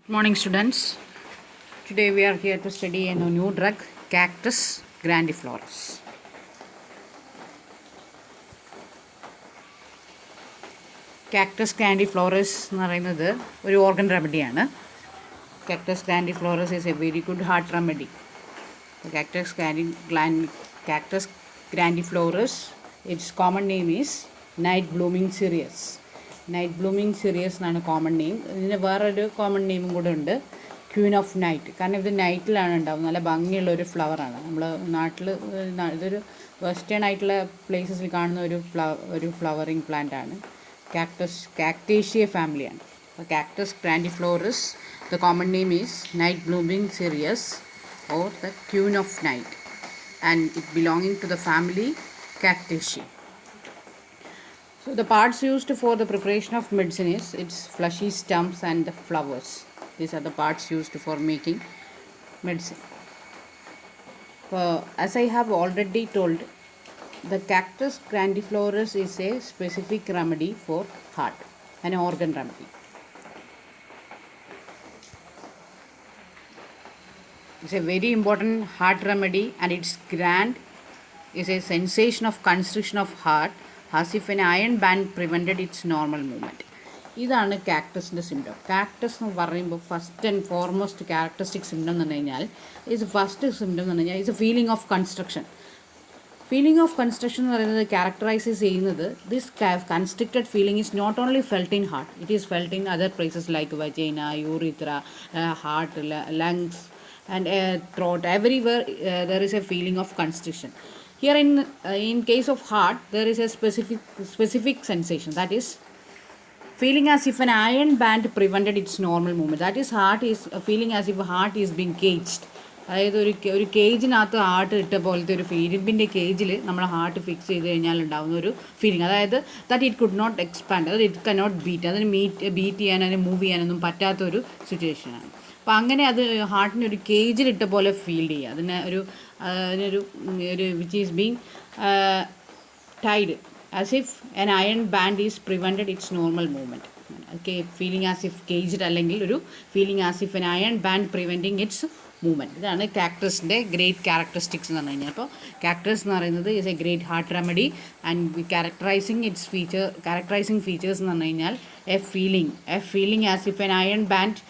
Good morning, students. Today we are here to study a new drug, Cactus grandiflorus. Cactus grandiflorus എന്ന് പറയുന്നത് ഒരു organ റെമഡിയാണ്. Cactus grandiflorus is a very good heart remedy. Cactus grandiflorus, its common name is night blooming cereus. Night blooming Sirius എന്നാണ് common name. ഇതിന് വേറൊരു common നെയിമും കൂടെ ഉണ്ട്, Queen of night. കാരണം ഇത് നൈറ്റിലാണ് ഉണ്ടാവും. നല്ല ഭംഗിയുള്ളൊരു ഫ്ലവറാണ്. നമ്മൾ നാട്ടിൽ ഇതൊരു വെസ്റ്റേൺ ആയിട്ടുള്ള പ്ലേസസിൽ കാണുന്ന ഒരു ഫ്ലവറിങ് പ്ലാന്റ് ആണ്. കാക്ടേഷ്യ ഫാമിലിയാണ്. അപ്പോൾ cactus grandiflorus, the common name is night blooming cereus or the queen of night, and it belonging to the family Cactaceae. So the parts used for the preparation of medicine is its fleshy stumps and the flowers. These are the parts used for making medicine. As I have already told, the Cactus grandiflorus is a specific remedy for heart, an organ remedy. It's a very important heart remedy, and its grand is a sensation of constriction of heart as if an iron band prevented its normal movement. ഇതാണ് കാക്ടസിൻ്റെ symptom. Cactus എന്ന് പറയുമ്പോൾ first and foremost characteristic symptom എന്ന് പറഞ്ഞു കഴിഞ്ഞാൽ first symptom എന്ന് പറഞ്ഞു കഴിഞ്ഞാൽ is a feeling of construction. Feeling of construction എന്ന് പറയുന്നത് ക്യാരക്ടറൈസ് ചെയ്യുന്നത് this constricted feeling is not only felt in heart, it is felt in other places like vagina, urethra, heart, lungs and throat. Everywhere there is a feeling of constriction. Here in case of heart, there is a specific sensation, that is feeling as if an iron band prevented its normal movement. That is, heart is feeling as if heart is being caged. അതായത് ഒരു കേജിനകത്ത് heart ഇട്ട പോലത്തെ ഒരു ഇരുമ്പിൻ്റെ കേജിൽ നമ്മൾ heart fix ചെയ്ത് കഴിഞ്ഞാൽ ഉണ്ടാകുന്ന ഒരു ഫീലിംഗ്. അതായത് that it could not expand, അതായത് ഇറ്റ് കനോട്ട് ബീറ്റ്, അതിന് ബീറ്റ് ചെയ്യാൻ, അതിന് മൂവ് ചെയ്യാനൊന്നും പറ്റാത്തൊരു സിറ്റുവേഷനാണ്. അപ്പോൾ അങ്ങനെ അത് ഹാർട്ടിനൊരു കേജിലിട്ട പോലെ ഫീൽ ചെയ്യുക. അതിനൊരു which is being tied as if an iron band is prevented its normal movement. Feeling as if caged, അല്ലെങ്കിൽ ഒരു feeling as if an iron band preventing its movement. ഇതാണ് കാക്ടസിൻ്റെ ഗ്രേറ്റ് ക്യാരക്ടറിസ്റ്റിക്സ് എന്ന് പറഞ്ഞു കഴിഞ്ഞാൽ. അപ്പോൾ കാക്ടസ് എന്ന് പറയുന്നത് is a great heart remedy, and characterising features എന്ന് പറഞ്ഞു കഴിഞ്ഞാൽ a feeling as if an iron band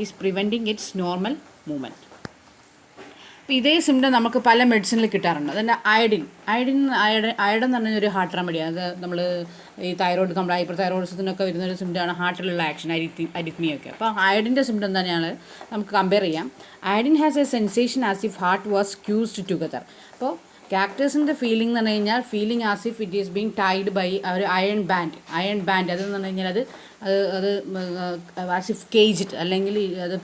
is preventing its normal movement. അപ്പോൾ ഇതേ സിംറ്റം നമുക്ക് പല മെഡിസിനിൽ കിട്ടാറുണ്ട്. അതിൻ്റെ അയഡിൻ എന്ന് പറഞ്ഞൊരു ഹാർട്ട് റെമഡിയാണ്. അത് നമ്മൾ ഈ തൈറോയ്ഡ്, നമ്മുടെ ഹൈപ്പർ തൈറോയിഡിസത്തിനൊക്കെ വരുന്നൊരു സിംറ്റമാണ് ഹാർട്ടിലുള്ള ആക്ഷൻ, അരിത്മിയൊക്കെ. അപ്പോൾ അയഡിൻ്റെ സിംറ്റം തന്നെയാണ് നമുക്ക് കമ്പയർ ചെയ്യാം. Iodine has a sensation as if heart was fused together. അപ്പോൾ കാക്ടസിൻ്റെ ഫീലിംഗ് എന്ന് പറഞ്ഞു കഴിഞ്ഞാൽ feeling as if it is being tied by ഒരു അയൺ ബാൻഡ്. അതെന്ന് പറഞ്ഞു കഴിഞ്ഞാൽ അത് ആസ് ഇഫ് കേജ്ഡ്, അല്ലെങ്കിൽ അത്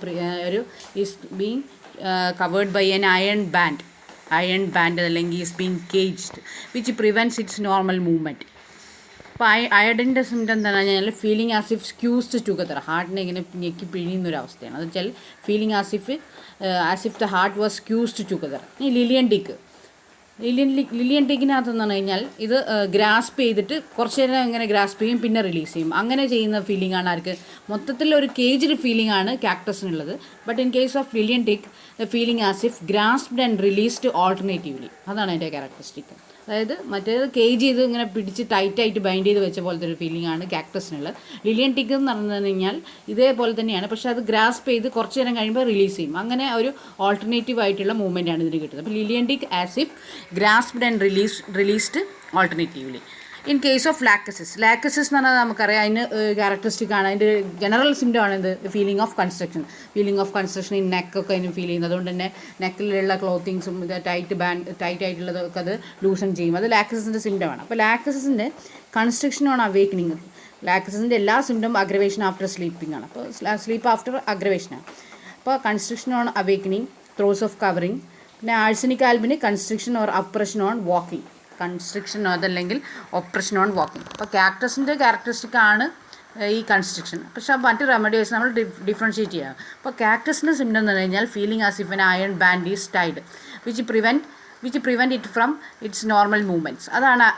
ഒരു is being covered by an iron band അല്ലെങ്കിൽ is being caged which prevents its normal movement. അപ്പോൾ അയഡിൻ്റെ സിംറ്റം എന്താണെന്ന് പറഞ്ഞാൽ feeling as if squeezed together, ഹാർട്ടിനെ ഇങ്ങനെ ഞെക്കി പിഴിയുന്നൊരവസ്ഥയാണ്. അത് വെച്ചാൽ feeling as if the heart was squeezed together. ഈ ലിലിയൻ ടിക്കിനകത്തെന്ന് പറഞ്ഞു കഴിഞ്ഞാൽ ഇത് ഗ്രാസ്പ് ചെയ്തിട്ട് കുറച്ച് നേരം ഇങ്ങനെ ഗ്രാസ്പ് ചെയ്യും, പിന്നെ റിലീസ് ചെയ്യും. അങ്ങനെ ചെയ്യുന്ന ഫീലിംഗ് ആണ് ആർക്ക്? മൊത്തത്തിൽ ഒരു കേജ്ഡ് ഫീലിംഗ് ആണ് കാക്ടസിനുള്ളത്. But in case of lilium tig, the feeling as if grasped and released alternatively. അതാണ് അതിൻ്റെ ക്യാരക്ടറിസ്റ്റിക്. അതായത് മറ്റേത് കേജ് ചെയ്ത് ഇങ്ങനെ പിടിച്ച് ടൈറ്റായിട്ട് ബൈൻഡ് ചെയ്ത് വെച്ച പോലത്തെ ഒരു ഫീലിംഗ് ആണ് കാക്ടസിനുള്ളത്. ലിലിയൻ ടിക്ക് എന്ന് പറഞ്ഞു കഴിഞ്ഞാൽ ഇതേപോലെ തന്നെയാണ്, പക്ഷേ അത് ഗ്രാസ്പ് ചെയ്ത് കുറച്ച് നേരം കഴിയുമ്പോൾ റിലീസ് ചെയ്യും. അങ്ങനെ ഒരു ഓൾട്ടർനേറ്റീവ് ആയിട്ടുള്ള മൂവ്മെൻ്റ് ആണ് ഇതിന് കിട്ടുന്നത്. അപ്പോൾ lilium tig as if grasped and released alternatively. In case of lachesis എന്ന് പറഞ്ഞാൽ നമുക്കറിയാം, അതിന് ക്യാരക്ടറിസ്റ്റിക് ആണ്, അതിൻ്റെ ജനറൽ സിംറ്റം ആണ് ഇത് ഫീലിംഗ് ഓഫ് കൺസ്ട്രക്ഷൻ ഈ നെക്കൊക്കെ അതിന് ഫീൽ ചെയ്യുന്നത്. അതുകൊണ്ട് തന്നെ നെക്കിലുള്ള ക്ലോത്തിങ്സും ഇത് ടൈറ്റ് ആയിട്ടുള്ളതൊക്കെ അത് ലൂസൺ ചെയ്യും. അത് ലാക്കസിൻ്റെ സിംറ്റമാണ്. അപ്പോൾ ലാക്കസിൻ്റെ കൺസ്ട്രക്ഷൻ ഓൺ അവേക്കനിങ്, ലാക്കസിൻ്റെ എല്ലാ സിംറ്റം അഗ്രവേഷൻ ആഫ്റ്റർ സ്ലീപ്പിംഗ് ആണ്. അപ്പോൾ സ്ലീപ്പ് ആഫ്റ്റർ അഗ്രവേഷനാണ്. അപ്പോൾ constriction on awakening, throes of covering. പിന്നെ ആഴ്സനിക് ആൽബിന് constriction or oppression on walking, അതല്ലെങ്കിൽ ഒപ്രഷൻ ഓൺ വാക്കിംഗ്. അപ്പോൾ കാക്ടസിൻ്റെ ക്യാരക്ടറിസ്റ്റിക് ആണ് ഈ കൺസ്ട്രക്ഷൻ. പക്ഷേ മറ്റ് റെമഡീസ് നമ്മൾ ഡിഫറൻഷ്യേറ്റ് ചെയ്യുക. അപ്പോൾ കാക്ടസിൻ്റെ സിംറ്റം എന്ന് പറഞ്ഞു കഴിഞ്ഞാൽ feeling as if an iron band is tied which prevent which prevent it from its normal movements.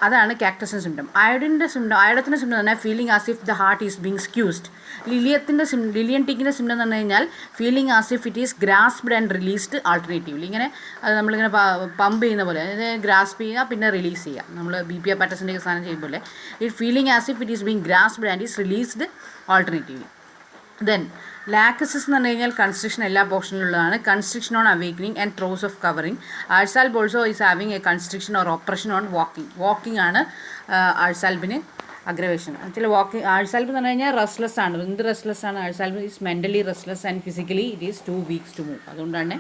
അതാണ് കാക്ടസിൻ്റെ സിംറ്റം. അയഡിൻ്റെ സിംറ്റം തന്നെ feeling as if the heart is being squeezed. Lilium ടിക്കിൻ്റെ സിംറ്റം എന്ന് പറഞ്ഞു കഴിഞ്ഞാൽ feeling as if it is grasped and released alternatively. ഇങ്ങനെ അത് നമ്മളിങ്ങനെ പമ്പ് ചെയ്യുന്ന പോലെ, അതായത് ഗ്രാസ്പ് ചെയ്യുക പിന്നെ റിലീസ് ചെയ്യുക. നമ്മൾ BPA പാറ്റസിൻ്റെ സാധനം ചെയ്യുമ്പോൾ it feeling as if it is being grasped and is released alternatively. Then lachesis എന്ന് പറഞ്ഞു കഴിഞ്ഞാൽ കൺസ്ട്രിക്ഷൻ എല്ലാ പോർഷനിലുള്ളതാണ്. Constriction on awakening and throes of covering. Ars alb also is having a constriction or oppression on walking ആണ് ആഴ്സാൽബിന് aggravation. Actually ആഴ്സാൽബ് എന്ന് പറഞ്ഞു കഴിഞ്ഞാൽ റെസ്റ്റ്ലെസ് ആണ്. എന്ത് റെസ്റ്റ്ലെസ് ആണ്? Ars alb is mentally restless and physically it is 2 weeks to move. അതുകൊണ്ടാണ്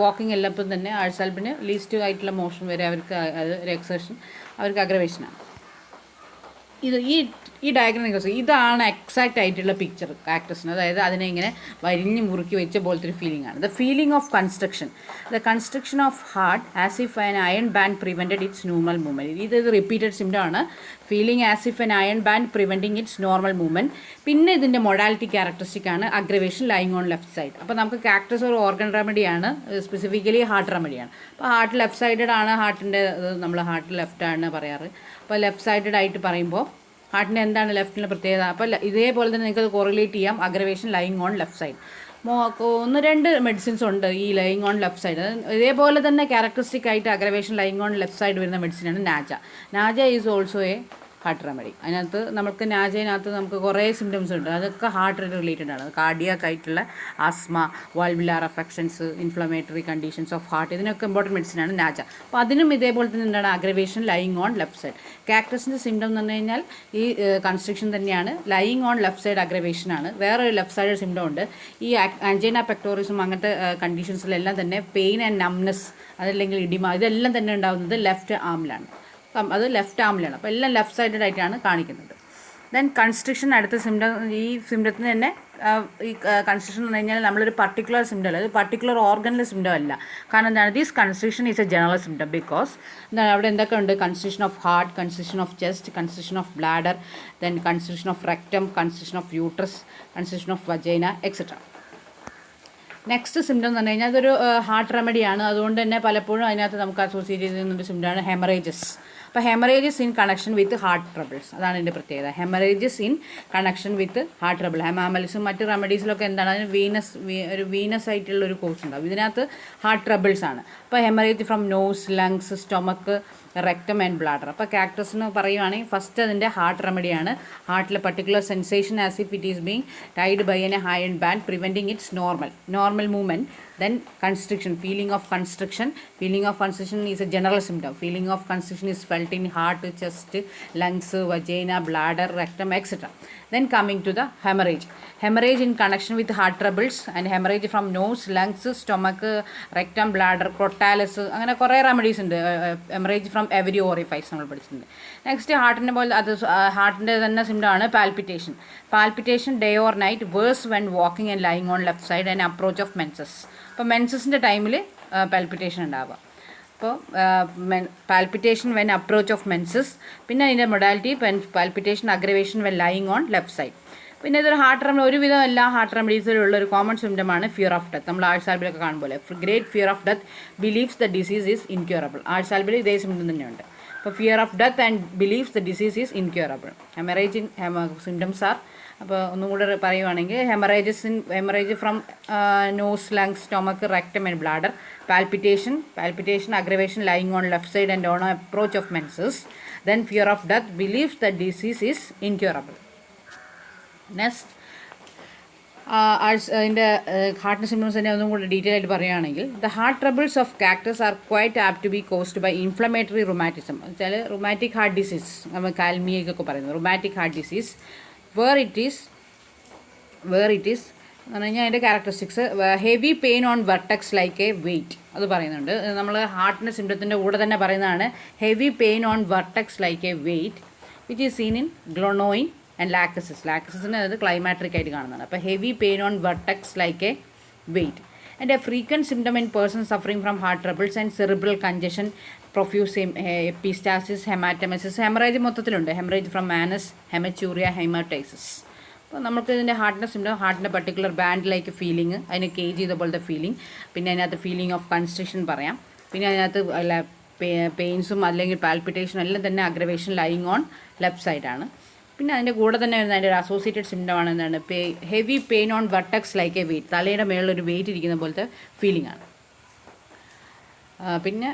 walking എല്ലാപ്പം തന്നെ ആഴ്സാൽബിന് ലീസ്റ്റ് ആയിട്ടുള്ള മോഷൻ വരെ അവർക്ക് ഒരു എക്സർഷൻ അവർക്ക് അഗ്രവേഷനാണ്. ഈ ഡയഗ്രം ഇതാണ് എക്സാക്റ്റ് ആയിട്ടുള്ള പിക്ചർ കാക്ടസിന്. അതായത് അതിനെ ഇങ്ങനെ വരിഞ്ഞ് മുറുക്കി വെച്ച പോലത്തെ ഒരു ഫീലിംഗ് ആണ്. The feeling of construction. The construction of heart as if an iron band prevented its normal movement. ഇത് റിപ്പീറ്റഡ് സിംറ്റം ആണ്. Feeling as if an iron band preventing its normal movement. പിന്നെ ഇതിൻ്റെ മൊഡാലിറ്റി ക്യാരക്ടറിസ്റ്റിക് ആണ് aggravation lying on left side. അപ്പോൾ നമുക്ക് cactus ഒരു organ റെമഡിയാണ്, specifically heart റെമഡിയാണ്. അപ്പോൾ heart left sided ആണ്. ഹാർട്ടിൻ്റെ നമ്മൾ ഹാർട്ട് ലെഫ്റ്റ് ആണ് പറയാറ്. അപ്പോൾ ലെഫ്റ്റ് സൈഡഡ് ആയിട്ട് പറയുമ്പോൾ ഹാർട്ടിൻ്റെ എന്താണ് ലെഫ്റ്റിൻ്റെ പ്രത്യേകത? അപ്പോൾ ഇതേപോലെ തന്നെ നിങ്ങൾക്ക് കോറിലേറ്റ് ചെയ്യാം aggravation lying on left side. 1-2 medicines ഉണ്ട് ഈ ലൈങ് ഓൺ ലെഫ്റ്റ് സൈഡ്. ഇതേപോലെ തന്നെ ക്യാരക്ടറിസ്റ്റിക് ആയിട്ട് aggravation lying on left side വരുന്ന മെഡിസിനാണ് naja is also a heart remedy. അതിനകത്ത് നമുക്ക് നാജയിനകത്ത് നമുക്ക് കുറേ സിംറ്റംസ് ഉണ്ട്. അതൊക്കെ ഹാർട്ട് റിലേറ്റഡ് ആണ്. കാർഡിയാക് ആയിട്ടുള്ള asthma, valvular affections, inflammatory conditions of heart, ഇതിനൊക്കെ ഇമ്പോർട്ടൻറ്റ് മെഡിസിനാണ് നാജ. അപ്പോൾ അതിനും ഇതേപോലെ തന്നെ എന്താണ് aggravation lying on left side. കാക്ടസിൻ്റെ സിംറ്റം എന്ന് പറഞ്ഞു കഴിഞ്ഞാൽ ഈ കൺസ്ട്രക്ഷൻ തന്നെയാണ്. ലൈങ് ഓൺ ലെഫ്റ്റ് സൈഡ് അഗ്രവേഷനാണ്. വേറൊരു ലെഫ്റ്റ് സൈഡ് സിംറ്റം ഉണ്ട്. ഈ ആൻജൈന പെക്ടോറിസും അങ്ങനത്തെ കണ്ടീഷൻസിലെല്ലാം തന്നെ പെയിൻ ആൻഡ് നംനെസ്, അതല്ലെങ്കിൽ ഇഡിമ, ഇതെല്ലാം തന്നെ ഉണ്ടാകുന്നത് ലെഫ്റ്റ് ആമിലാണ്. അത് ലെഫ്റ്റ് ആമിലാണ്. അപ്പോൾ എല്ലാം ലെഫ്റ്റ് സൈഡഡ് ആയിട്ടാണ് കാണിക്കുന്നത്. ദെൻ കൺസ്ട്രക്ഷൻ അടുത്ത സിംറ്റം. ഈ സിംറ്റത്തിന് തന്നെ ഈ കൺസ്ട്രക്ഷൻ എന്ന് പറഞ്ഞു കഴിഞ്ഞാൽ നമ്മളൊരു പർട്ടിക്കുലർ സിംറ്റം അല്ല, അത് പർട്ടിക്കുലർ ഓർഗനിലെ സിംറ്റം അല്ല. കാരണം എന്താണ്? These construction is A general symptom. Because എന്താണ് അവിടെ എന്തൊക്കെ ഉണ്ട്? Construction of heart, construction of chest, construction of bladder, then construction of rectum, construction of uterus, construction of vagina etcetera. Next symptom എന്ന് പറഞ്ഞു കഴിഞ്ഞാൽ അതൊരു ഹാർട്ട് റെമഡിയാണ്. അതുകൊണ്ട് തന്നെ പലപ്പോഴും അതിനകത്ത് നമുക്ക് അസോസിയേറ്റ് ചെയ്യുന്നൊരു സിംറ്റമാണ് ഹെമറേജസ്. അപ്പോൾ haemorrhages in connection with heart troubles, അതാണ് എൻ്റെ പ്രത്യേകത. Haemorrhages in connection with heart trouble. ഹെമാമലിസും മറ്റ് റെമഡീസിലൊക്കെ എന്താണ്? അതിന് ഒരു വീനസ് ആയിട്ടുള്ള ഒരു കോഴ്സ് ഉണ്ടാവും. ഇതിനകത്ത് ഹാർട്ട് ട്രബിൾസ് ആണ്. അപ്പോൾ haemorrhage from nose, lungs, stomach, rectum and bladder. അപ്പോൾ കാക്ടസിന് പറയുവാണെങ്കിൽ ഫസ്റ്റ് അതിൻ്റെ ഹാർട്ട് റെമഡിയാണ്. ഹാർട്ടിലെ particular sensation as if it is being tied by an iron band preventing its normal movement. Then constriction, feeling of constriction. Feeling of constriction is a general symptom. Feeling of constriction is felt in heart, chest, lungs, vagina, bladder, rectum, etc. Then coming to the hemorrhage. Hemorrhage in connection with heart troubles and hemorrhage from nose, lungs, stomach, rectum, bladder, crotalus, അങ്ങനെ കുറേ remedies ഉണ്ട്. Haemorrhage from every orifice നമ്മൾ പഠിച്ചിട്ടുണ്ട്. Next ഹാർട്ടിൻ്റെ പോലെ അത് ഹാർട്ടിൻ്റെ തന്നെ സിംറ്റം ആണ് palpitation day or night, worse when walking and lying on left side and approach of menses. അപ്പോൾ മെൻസസിൻ്റെ ടൈമിൽ പാൽപിറ്റേഷൻ ഉണ്ടാവുക. അപ്പോൾ palpitation when approach of menses. പിന്നെ അതിൻ്റെ modality palpitation aggravation when lying on left side. പിന്നെ ഇതൊരു ഹാർട്ട് റെമഡി, ഒരുവിധം എല്ലാ ഹാർട്ട് റെമഡീസിലുള്ള ഒരു കോമൺ സിംറ്റമാണ് ഫിയർ ഓഫ് ഡെത്ത്. നമ്മൾ ആഴ്സാൽബിലൊക്കെ കാണുമ്പോൾ great fear of death believes the disease is incurable. ആഴ്സാൽബിൽ ഇതേ സിംറ്റം തന്നെയുണ്ട്. അപ്പോൾ fear of death and believes the disease is incurable. Haemorrhage in symptoms are, അപ്പോൾ ഒന്നും കൂടെ പറയുവാണെങ്കിൽ haemorrhage from nose, lungs, stomach, rectum and bladder. Palpitation aggravation lying on left side and on approach of menses. Then fear of death believes the disease is incurable. Next അതിൻ്റെ ഹാർട്ടിൻ്റെ symptoms തന്നെ ഒന്നും കൂടി detail ആയിട്ട് പറയുകയാണെങ്കിൽ the heart troubles of cactus are quite apt to be caused by inflammatory rheumatism. വെച്ചാൽ rheumatic heart disease, നമ്മൾ കാൽമിയൊക്കെ പറയുന്നത് rheumatic heart disease. Where it is എന്ന് പറഞ്ഞു കഴിഞ്ഞാൽ അതിൻ്റെ characteristics heavy pain on vertex like a weight, അത് പറയുന്നുണ്ട്. നമ്മൾ ഹാർട്ടിൻ്റെ സിംറ്റത്തിൻ്റെ കൂടെ തന്നെ പറയുന്നതാണ് heavy pain on vertex like a weight which is seen in glonoine and ലാക്കസിന് അത് ക്ലൈമാട്രിക് ആയിട്ട് കാണുന്നതാണ്. അപ്പോൾ heavy pain on vertex like a weight and a frequent symptom in person suffering from heart troubles and cerebral congestion, profuse epistaxis, haematemesis. Haemorrhage മൊത്തത്തിലുണ്ട്. Haemorrhage from menses, haematuria, haemoptysis. അപ്പോൾ നമുക്ക് ഇതിൻ്റെ ഹാർട്ടിൻ്റെ സിംറ്റം ഹാർട്ടിൻ്റെ particular band like feeling, അതിന് cage ചെയ്ത പോലത്തെ feeling. പിന്നെ അതിനകത്ത് ഫീലിംഗ് ഓഫ് കൺസ്ട്രക്ഷൻ പറയാം. പിന്നെ അതിനകത്ത് പെയിൻസും അല്ലെങ്കിൽ പാൽപിറ്റേഷനും എല്ലാം തന്നെ അഗ്രവേഷൻ ലൈങ് ഓൺ ലെഫ്റ്റ് സൈഡാണ്. പിന്നെ അതിൻ്റെ കൂടെ തന്നെ വരുന്ന അതിൻ്റെ ഒരു അസോസിയേറ്റഡ് സിംറ്റമാണ് എന്താണ്, heavy pain on vertex like a weight, തലയുടെ മേളിലൊരു വെയിറ്റ് ഇരിക്കുന്ന പോലത്തെ ഫീലിംഗ് ആണ്. പിന്നെ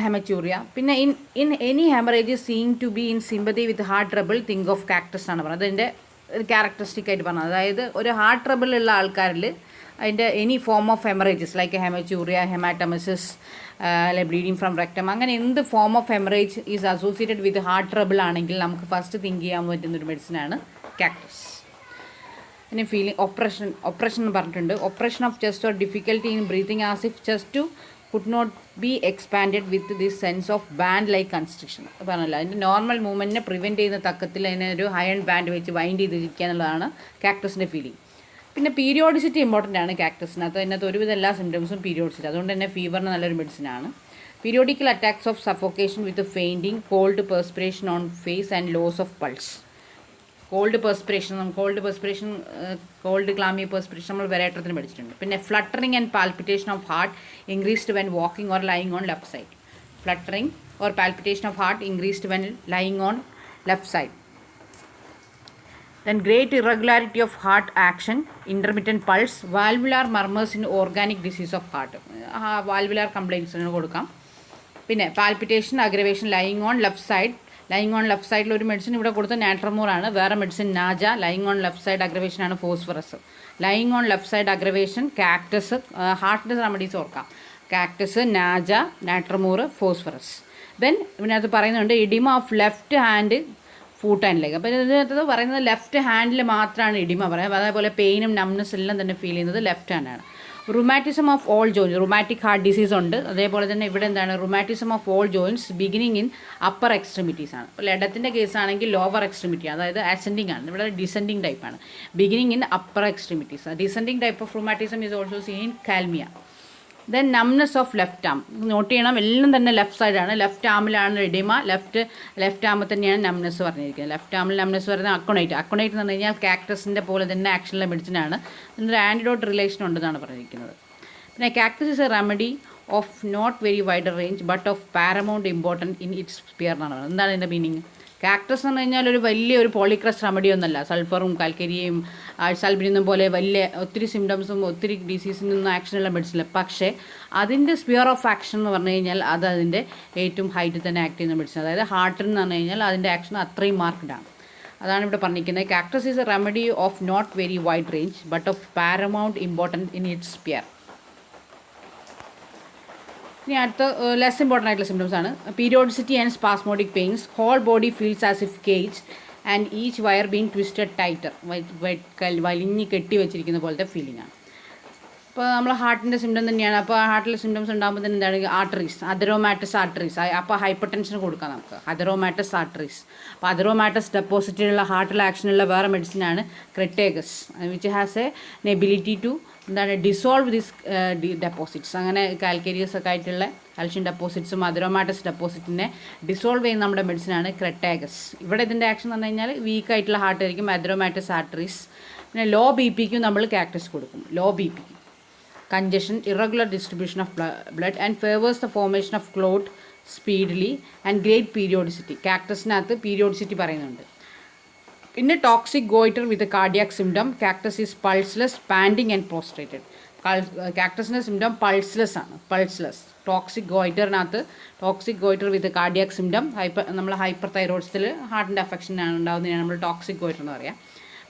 ഹെമച്യൂറിയ. പിന്നെ in any haemorrhage seen to be in sympathy with heart trouble think of cactus ആണ് പറഞ്ഞത്. അതിൻ്റെ ഒരു ക്യാരക്ടറിസ്റ്റിക് ആയിട്ട് പറഞ്ഞത്, അതായത് ഒരു ഹാർട്ട് ട്രബിൾ ഉള്ള ആൾക്കാരിൽ അതിൻ്റെ any form of haemorrhages like haematuria, haematemesis, അല്ലെങ്കിൽ ബ്ലീഡിങ് ഫ്രം റെക്ടം, അങ്ങനെ എന്ത് form of haemorrhage is associated with heart trouble ആണെങ്കിൽ നമുക്ക് ഫസ്റ്റ് തിങ്ക് ചെയ്യാൻ പറ്റുന്നൊരു മെഡിസിനാണ് കാക്ടസ്. പിന്നെ ഓപ്പറേഷൻ എന്ന് പറഞ്ഞിട്ടുണ്ട്. Operation of chest or difficulty in breathing as if chest could not be expanded with this sense of band like constriction. പറഞ്ഞല്ലോ, അതിൻ്റെ normal മൂവ്മെൻറ്റിനെ prevent ചെയ്യുന്ന തക്കത്തിൽ അതിനെ ഒരു അയൺ ബാൻഡ് വെച്ച് വൈൻഡ് ചെയ്തിരിക്കുക എന്നുള്ളതാണ് കാക്ടസിൻ്റെ ഫീലിംഗ്. പിന്നെ പീരിയോഡിസിറ്റി ഇമ്പോർട്ടൻ്റ് ആണ് കാക്ടസിനകത്ത്. അതിനകത്ത് ഒരുവിധം എല്ലാ സിംറ്റംസും പീരിയോഡിസിറ്റി, അതുകൊണ്ട് തന്നെ ഫീവറിന് നല്ലൊരു മെഡിസിനാണ്. Periodical attacks of suffocation with fainting, cold perspiration on face and loss of pulse. Cold clammy perspiration നമ്മൾ വെറേറ്റത്തിന് പഠിച്ചിട്ടുണ്ട്. പിന്നെ fluttering and palpitation of heart increased when walking or lying on left side. Fluttering or palpitation of heart increased when lying on left side. Then great irregularity of heart action, intermittent pulse, valvular murmurs in organic disease of heart. Valvular കംപ്ലയിൻസിന് കൊടുക്കാം. പിന്നെ palpitation, aggravation lying on left സൈഡിൽ ഒരു medicine ഇവിടെ കൊടുത്ത നാട്രമോറാണ്. വേറെ medicine naja. Lying on left side അഗ്രവേഷനാണ് phosphorus. Lying on left side aggravation cactus. ഹാർട്ടിൻ്റെ റെമഡീസ് ഓർക്കാം, cactus, naja, natrum mur, phosphorus. Then ഇതിനകത്ത് പറയുന്നുണ്ട് oedema of left hand, foot and leg. അപ്പോൾ ഇതിനകത്ത് പറയുന്നത് ലെഫ്റ്റ് ഹാൻഡിൽ മാത്രമാണ് ഇഡിമ പറയുന്നത്. അതേപോലെ പെയിനും നംനെസ് എല്ലാം തന്നെ ഫീൽ ചെയ്യുന്നത് ലെഫ്റ്റ് ഹാൻഡാണ്. Rheumatism of all joints, rheumatic heart disease ഉണ്ട്. അതേപോലെ തന്നെ ഇവിടെ എന്താണ്, rheumatism of all joints beginning in upper extremities ആണ്. അപ്പോൾ ലെഡത്തിൻ്റെ കേസാണെങ്കിൽ ലോവർ എക്സ്ട്രിമിറ്റി, അതായത് അസെൻഡിങ് ആണ്. ഇവിടെ ഡിസെൻഡിങ് ടൈപ്പാണ്. Beginning in upper extremities. Descending type of rheumatism is also seen in kalmia. Then numbness of left arm, note ചെയ്യണം, എല്ലാം തന്നെ ലെഫ്റ്റ് സൈഡാണ്. ലെഫ്റ്റ് ആമിലാണ് എഡിമ, ലെഫ്റ്റ് ആമിൽ തന്നെയാണ് നംനെസ് പറഞ്ഞിരിക്കുന്നത്. ലെഫ്റ്റ് ആമിൽ നംനെസ് പറയുന്നത് അക്കോണൈറ്റ് എന്ന് പറഞ്ഞു കഴിഞ്ഞാൽ കാക്ടസിൻ്റെ പോലെ തന്നെ ആക്ഷനുള്ള മെഡിസിനാണ്. ഇതിനൊരു ആൻറ്റിഡോട്ട് റിലേഷൻ ഉണ്ടെന്നാണ് പറഞ്ഞിരിക്കുന്നത്. പിന്നെ cactus is a remedy of not very wider range but of paramount important in its sphere എന്നാണ് പറയുന്നത്. എന്താണ് ഇതിൻ്റെ മീനിങ്? കാക്ടസ് എന്ന് പറഞ്ഞു കഴിഞ്ഞാൽ ഒരു വലിയൊരു പോളിക്രസ് റെമഡി ഒന്നുമല്ല. സൾഫറും കാൽക്കരിയും ആഴ്സാൽബിനും പോലെ വലിയ ഒത്തിരി സിംറ്റംസും ഒത്തിരി ഡിസീസിനൊന്നും ആക്ഷനുള്ള മെഡിസിനില്ല. പക്ഷേ അതിൻ്റെ സ്പിയർ ഓഫ് ആക്ഷൻ എന്ന് പറഞ്ഞു കഴിഞ്ഞാൽ അത് അതിൻ്റെ ഏറ്റവും ഹൈറ്റിൽ തന്നെ ആക്ട് ചെയ്യുന്ന മെഡിസിൻ. അതായത് ഹാർട്ടിൽ എന്ന് പറഞ്ഞു കഴിഞ്ഞാൽ അതിൻ്റെ ആക്ഷൻ അത്രയും മാർക്ക്ഡാണ്. അതാണ് ഇവിടെ പറഞ്ഞിരിക്കുന്നത്. Cactus is a remedy of not very wide range but of paramount important in its sphere. ഇനി അടുത്ത ലെസ് ഇമ്പോർട്ടൻ്റ് ആയിട്ടുള്ള സിംറ്റംസ് ആണ്. Periodicity and spasmodic pains, whole body feels as if cage and each wire being twisted tighter, വലിഞ്ഞ് കെട്ടി വെച്ചിരിക്കുന്ന പോലത്തെ feeling ആണ്. ഇപ്പോൾ നമ്മൾ ഹാർട്ടിൻ്റെ സിംറ്റം തന്നെയാണ്. അപ്പോൾ ഹാർട്ടിലെ സിംറ്റംസ് ഉണ്ടാകുമ്പോൾ തന്നെ എന്താണ്, ആർട്ടറീസ്, അതെറോമാറ്റസ് ആർട്ടറീസ്. അപ്പോൾ ഹൈപ്പർ ടെൻഷൻ കൊടുക്കാം നമുക്ക്, അതെറോമാറ്റസ് ആർട്ടറീസ്. അപ്പോൾ അതെറോമാറ്റസ് ഡെപ്പോസിറ്റുള്ള ഹാർട്ടിൽ ആക്ഷനുള്ള വേറെ മെഡിസിനാണ് crataegus, which has an ability to എന്താണ് ഡിസോൾവ് ദിസ് ഡെപ്പോസിറ്റ്സ്. അങ്ങനെ കാൽക്കേരിയസ് ഒക്കെ ആയിട്ടുള്ള കാൽഷ്യം ഡെപ്പോസിറ്റ്സും അതെറോമാറ്റസ് ഡെപ്പോസിറ്റിനെ ഡിസോൾവ് ചെയ്യുന്ന നമ്മുടെ മെഡിസിനാണ് ക്രെറ്റേഗസ്. ഇവിടെ ഇതിൻ്റെ ആക്ഷൻ എന്ന് പറഞ്ഞു കഴിഞ്ഞാൽ വീക്കായിട്ടുള്ള ഹാർട്ട് ആയിരിക്കും അതെറോമാറ്റസ് ആർട്ടറീസ്. പിന്നെ ലോ ബി പിക്കും നമ്മൾ കാക്ടസ് കൊടുക്കും. Low B pick congestion, irregular distribution of blood and favors the formation of clot speedily and great periodicity. കാക്ടസിനകത്ത് പീരിയോഡിസിറ്റി പറയുന്നുണ്ട്. പിന്നെ toxic goitre with cardiac symptom. Cactus is pulseless, panting and prostrated. കാക്ടസിൻ്റെ symptom pulseless ആണ്, pulseless. Toxic goitre with cardiac symptom. നമ്മൾ hyper തൈറോയിഡ്സിൽ ഹാർട്ടിൻ്റെ അഫെക്ഷനാണ് ഉണ്ടാകുന്നതിനാണ് നമ്മൾ ടോക്സിക് ഗോയിറ്റർ എന്ന് പറയാം.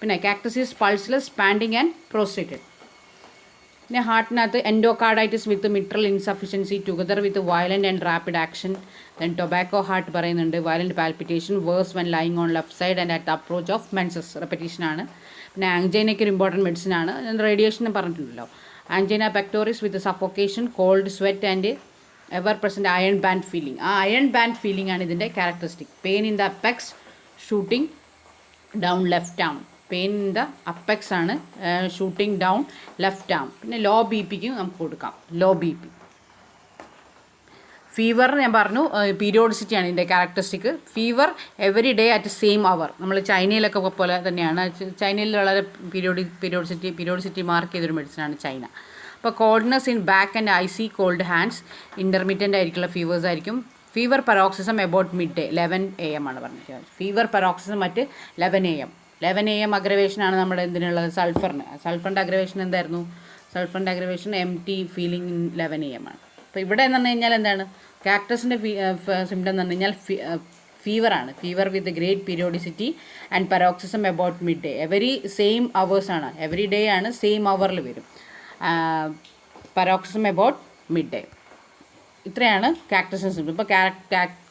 പിന്നെ cactus is pulseless, panting and prostrated. പിന്നെ ഹാർട്ടിനകത്ത് endocarditis with mitral insufficiency together with violent and rapid action. Then tobacco heart പറയുന്നുണ്ട്. Violent palpitation, worse when lying on left side and at the approach of menses. റെപ്പറ്റീഷനാണ്. പിന്നെ ആങ്ജൈനയ്ക്ക് ഒരു important മെഡിസിനാണ്. Radiation പറഞ്ഞിട്ടുണ്ടല്ലോ. Angina pectoris with suffocation, cold sweat and ever present iron band feeling. ആ iron band feeling ആണ് ഇതിൻ്റെ characteristic. Pain in the apex, shooting down left arm. Pain in the apex ആണ്, ഷൂട്ടിംഗ് ഡൗൺ ലെഫ്റ്റ് ആം. പിന്നെ low B പിക്കും നമുക്ക് കൊടുക്കാം, low B P. Fever ഞാൻ പറഞ്ഞു, പീരിയോഡിസിറ്റിയാണ് ഇതിൻ്റെ characteristic. Fever every day at same hour. നമ്മൾ ചൈനയിലൊക്കെ പോലെ തന്നെയാണ്. ചൈനയിൽ വളരെ പീരിയോഡിസിറ്റി മാർക്ക് ചെയ്തൊരു മെഡിസിനാണ് ചൈന. ഇപ്പോൾ coldness in back and icy cold hands, intermittent ആയിരിക്കുള്ള ഫീവേഴ്സ് ആയിരിക്കും. Fever paroxysm about midday 11 AM ആണ് പറഞ്ഞിരിക്കുന്നത്. Fever paroxysm at 11 AM. 11 AM അഗ്രവേഷനാണ് നമ്മുടെ എന്തിനുള്ളത്, സൾഫറിന്. സൾഫറിൻ്റെ അഗ്രവേഷൻ എന്തായിരുന്നു? സൾഫറിൻ്റെ aggravation MT feeling in 11 AM ആണ്. അപ്പോൾ ഇവിടെ എന്ന് പറഞ്ഞു കഴിഞ്ഞാൽ എന്താണ്, കാക്ടസിൻ്റെ സിംറ്റം എന്ന് പറഞ്ഞു കഴിഞ്ഞാൽ ഫീവറാണ്. Fever with great periodicity and paroxysm about midday. Every same അവേഴ്സാണ്, എവറി ഡേ ആണ്, സെയിം അവറിൽ വരും. Paroxysm about midday. ഇത്രയാണ് കാക്ടസിൻ്റെ സിംറ്റം. ഇപ്പോൾ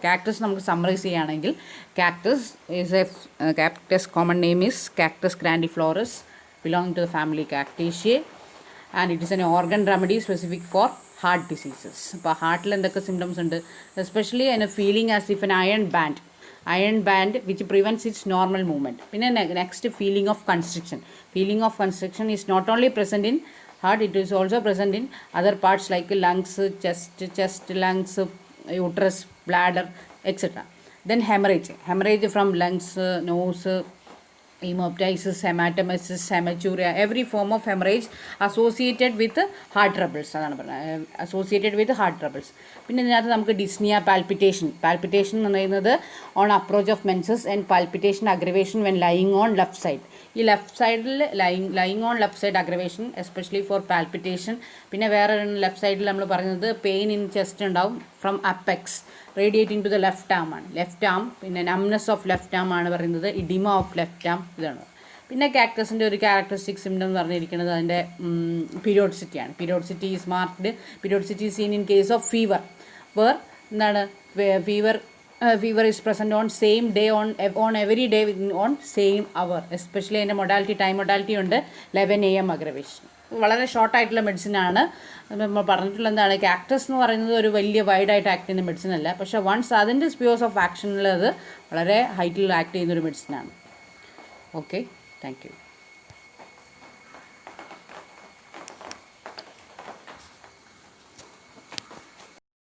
കാക്ടസ് നമുക്ക് സമ്മറൈസ് ചെയ്യുകയാണെങ്കിൽ, cactus is cactus common name is cactus grandiflorus, belonging to the family cactaceae, and it is an organ remedy specific for heart diseases. അപ്പോൾ ഹാർട്ടിൽ എന്തൊക്കെ സിംറ്റംസ് ഉണ്ട്? Especially അതിന് feeling as if an iron band which prevents its normal movement. പിന്നെ next feeling of constriction. Feeling of constriction is not only present in heart, it is also present in other parts like lungs, chest, lungs, uterus, bladder, etc. Then hemorrhage from lungs, nose, hemoptysis, hematomesis, hematuria, every form of hemorrhage associated with heart troubles. അതാണ് പറഞ്ഞത്, associated with heart troubles. പിന്നെ ഇതിനകത്ത് നമുക്ക് dyspnoea, palpitation എന്ന് പറയുന്നത് on approach of menses and palpitation aggravation when lying on left side. ഈ left സൈഡിൽ lying on left side aggravation especially for palpitation. പിന്നെ വേറെ ലെഫ്റ്റ് സൈഡിൽ നമ്മൾ പറയുന്നത് പെയിൻ ഇൻ ചെസ്റ്റ് ഉണ്ടാവും from apex radiating to the left arm ആണ്, left arm. പിന്നെ നംനെസ് ഓഫ് ലെഫ്റ്റ് ആം ആണ് പറയുന്നത്, ഇഡിമ ഓഫ് ലെഫ്റ്റ് ആം, ഇതാണ്. പിന്നെ കാക്ടസിൻ്റെ ഒരു ക്യാരക്ടറിസ്റ്റിക് സിംറ്റം എന്ന് പറഞ്ഞിരിക്കുന്നത് അതിൻ്റെ പീരിയോഡിസിറ്റിയാണ്. Periodicity is marked, periodicity seen in case of fever, where എന്താണ് fever is present on same day, on every day on same hour. Especially അതിൻ്റെ ടൈം മൊഡാലിറ്റി ഉണ്ട് 11 AM അഗ്രവേഷൻ. വളരെ ഷോർട്ടായിട്ടുള്ള മെഡിസിനാണ്. നമ്മൾ പറഞ്ഞിട്ടുള്ള എന്താണ്, കാക്ടസ് എന്ന് പറയുന്നത് ഒരു വലിയ വൈഡായിട്ട് ആക്ട് ചെയ്യുന്ന മെഡിസിൻ അല്ല, പക്ഷേ വൺസ് അതിൻ്റെ സ്പിയേഴ്സ് ഓഫ് ആക്ഷനിൽ അത് വളരെ ഹൈറ്റിൽ ആക്ട് ചെയ്യുന്നൊരു മെഡിസിനാണ്. Okay, thank you.